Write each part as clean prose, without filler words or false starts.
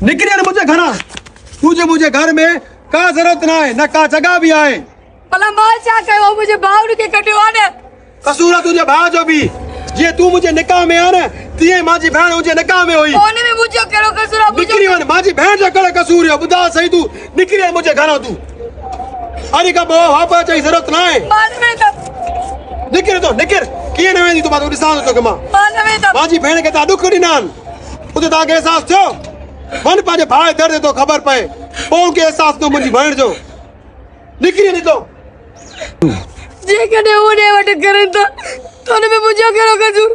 निकरी मुझे घरा तुझे मुझे घर में का जरूरत ना है, न का जगह भी आए। भला मां छा कयो मुझे भाउ के कटियो ने कसूर है तुझे भाउ जो भी, जे तू मुझे निकाह में आ न तीअं मांजी भेण मुझे निकाह में हुई। ओने में मुझे कहिड़ो कसूर आहे? निकरी वञ, मांजी भेण जो कहिड़ो कसूर है ॿुधा सही। तू निकरी वञ मुझे घरा, तू अरे का बो वापस अचण जी जरूरत ना है। मान में तो निकिर तो निकिर, कीअं न वेंदी तूं? मां ॾिसां थो तोखे। मां मान में तो मांजी भेण खे तव्हां ॾुख ॾिना आहिनि, उते तव्हांखे अहसासु थियो? वञ पंहिंजे भाउ जे दर्द तो ख़बर पए, पोइ के अहसासु थियो मुंहिंजी भेण जो। निकिरी निको जे कने ओने वट करे तो तोने में मुझे कहिड़ो कसूर?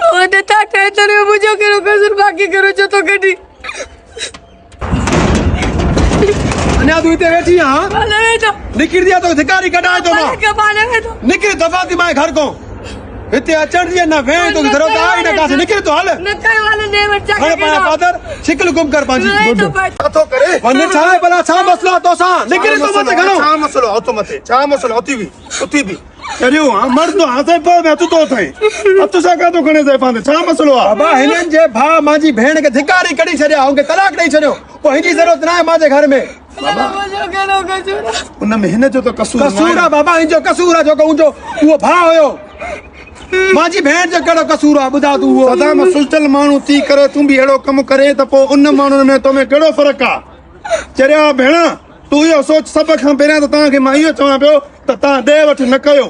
ओने ता टे तोने में मुझे कहिड़ो कसूर? बाकी करो जो तो कटी अञा तूं हिते वेठी आहीं? मान में तो निकिर दिया तो धिकारी कढाए तो मां मान में तो निकिर दफ़ा थी मां घर को हिते अचण जी न वेण तो ज़रूरत आहे न कासे। निकिर तो हल न कयो वाले ने वट हाणे पाण फादर शिकल गुम कर पंहिंजी तो नथो करे। वञ छा आहे भला? छा मसलो आहे तोसां? निकिर तो मथे घणो छा मसलो आहे? तो मथे छा मसलो? उथी भी करियो हां मर्द हाथे पर में तू तो थे तू सा का तो खणे से फांदे। छा मसलो आहे? बाबा हिनन जे भा मांजी भेण के धिकारी कढी छड़िया, उनके तलाक ॾेई छड़ियो, पोइ हिनजी ज़रूरत न आहे मांजे घर में। बाबा मुझे कहिड़ो कसूर? उन में हिन जो तो कसूर कसूर आहे बाबा, हिनजो कसूर आहे जो उनजो उहो भा हुयो। मांजी भेण जो कहिड़ो कसूर आहे ॿुधा तूं? उहो सदा में सुलझल माण्हू थी करे तूं भी अहिड़ो कम करे त पोइ उन माण्हुनि में तो में कहिड़ो फ़र्क़ु आहे? चरिया भेण तूं इहो सोच, सभ खां पहिरियां त तव्हांखे मां इहो चवां पियो त तव्हां ॾे वठि न कयो।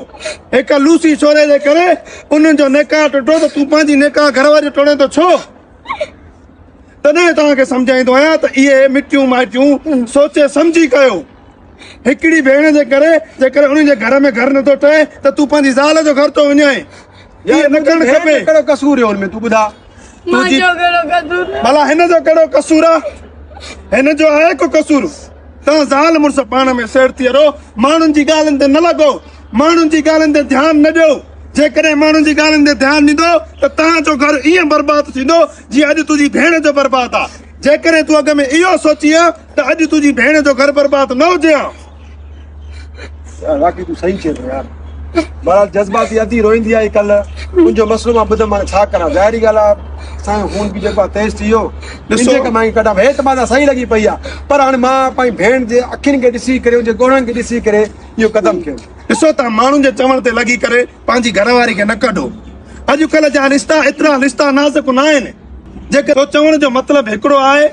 हिकु लूसी छोरे जे करे उन्हनि जो निकाह टुटो त तूं पंहिंजी निकाह घरवारी टोड़े थो छो? तॾहिं तव्हांखे सम्झाईंदो आहियां त इहे मिटियूं माइटियूं सोचे सम्झी कयो। हिकिड़ी भेण जे करे जेकर उन्हनि जे घर में घर नथो ठहे त तूं पंहिंजी ज़ाल जो घर थो वञाए, इहे न करणु खपे। कहिड़ो कसूर है उनमें तू ॿुधा? मुझे कहिड़ो कसूर? भला हिन जो कहिड़ो कसूर आहे? हिन जो आहे को कसूर? तव्हां ज़ाल मुड़ुस पाण में सेड़ थी रहो, माण्हुनि जी ॻाल्हियुनि ते न लॻो, माण्हुनि जी ॻाल्हियुनि ते ध्यानु न ॾियो। जेकॾहिं माण्हुनि जी ॻाल्हियुनि ते ध्यानु ॾींदो त तव्हांजो घर ईअं बर्बाद थींदो जीअं अॼु तुंहिंजी भेण जो बर्बाद आहे। जेकॾहिं तूं अॻ में इहो सोची आहे त अॼु तुंहिंजी भेण जो घर बर्बाद न हुजे हा। यार वाकई तू सही चए थो यार। बहरहाल जज्बाती अधी रोईंदी आहे कल मुंहिंजो मसलो मां ॿुधमि, हाणे छा कयां? ज़ाहिरी ॻाल्हि आहे असांजो खून बि जेको आहे तेज़ थी वियो, ॾिसो की मां कढां हेठि मां सही लॻी पई आहे, पर हाणे मां पंहिंजी भेण जे अखियुनि खे ॾिसी करे उनजे गुणनि खे ॾिसी करे इहो क़दम कयो। ॾिसो तव्हां माण्हुनि जे चवण ते लॻी करे पंहिंजी घरवारी खे न कढो। अॼुकल्ह जा रिश्ता एतिरा रिश्ता नाज़ुक न आहिनि। जेके तो चवण जो मतिलबु हिकिड़ो आहे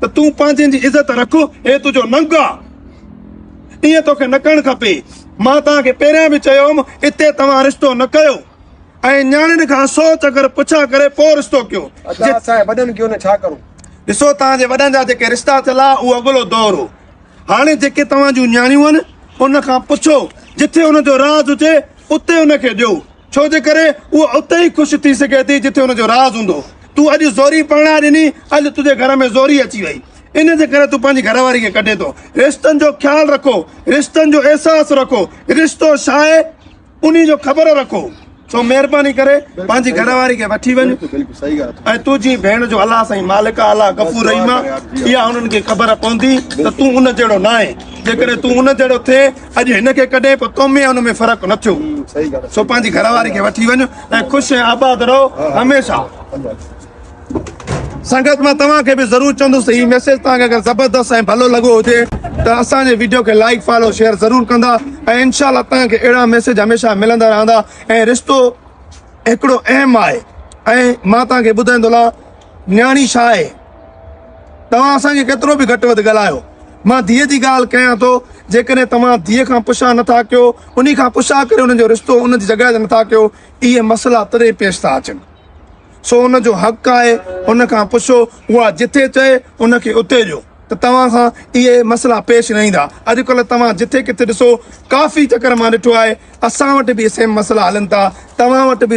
त तूं पंहिंजी इज़त रख, हे तुंहिंजो नंग आहे, ईअं तोखे न करणु खपे। मां तव्हांखे पहिरियां बि चयो हुउमि हिते तव्हां रिश्तो न कयो ऐं न्याणियुनि खां सोच अगरि पुछा करे पोइ रिश्तो कयो। असांजे वॾनि खे हुन छा करूं? ॾिसो तव्हांजे वॾनि जा जेके रिश्ता थियला उहो अॻिलो दौर हो। हाणे जेके तव्हां जूं न्याणियूं आहिनि उन खां पुछो, जिथे हुनजो राज़ हुजे उते हुनखे ॾियो, छो जे करे उहो उते ई ख़ुशि थी सघे थी जिथे हुनजो राज़ हूंदो। तूं अॼु ज़ोरी परणा ॾिनी, अॼु तुंहिंजे घर में ज़ोरी अची वई, इन जे करे तूं पंहिंजी घरवारी खे कढे थो। रिश्तनि जो ख़्यालु रखो, रिश्तनि जो अहसासु रखो, रिश्तो छा आहे उन जो ख़बर रखो। सो महिरबानी करे पंहिंजी घरवारी खे वठी वञ ऐं तुंहिंजी भेण जो अलाह साईं मालिक अलाह गफ़ूर रहीम आहे, इहा उन्हनि खे ख़बर पवंदी त तूं उन जहिड़ो न आहे। जेकॾहिं तूं उन जहिड़ो थिए अॼु हिनखे कढे पोइ तो में हुन में फ़र्क़ु न थियो। सो पंहिंजी घरवारी खे वठी वञ ऐं ख़ुशि ऐं आबाद रहो हमेशह। संगत मां तव्हांखे बि ज़रूरु चवंदुसि हीउ मैसेज तव्हांखे अगरि ज़बरदस्त ऐं भलो लॻो हुजे त असांजे वीडियो खे लाइक फॉलो शेयर ज़रूरु कंदा ऐं इनशाला तव्हांखे अहिड़ा मैसेज हमेशह मिलंदा रहंदा। ऐं रिश्तो हिकिड़ो अहम आहे ऐं मां तव्हांखे ॿुधाईंदो हलां न्याणी छा आहे। तव्हां असांखे केतिरो बि घटि वधि ॻाल्हायो, मां धीअ जी ॻाल्हि कयां थो। जेकॾहिं तव्हां धीअ खां पुछा नथा कयो, उन खां पुछा करे हुनजो रिश्तो उन जी जॻह ते नथा कयो, इहे मसइला तॾहिं पेश था अचनि। सो उनजो हक़ आहे, उन खां पुछो, उहा जिथे चए उनखे उते ॾियो त तव्हां खां इहे मसइला पेश न ईंदा। अॼुकल्ह तव्हां जिथे किथे ॾिसो काफ़ी चकर मां ॾिठो आहे, असां वटि बि सेम मसइला हलनि था, तव्हां वटि बि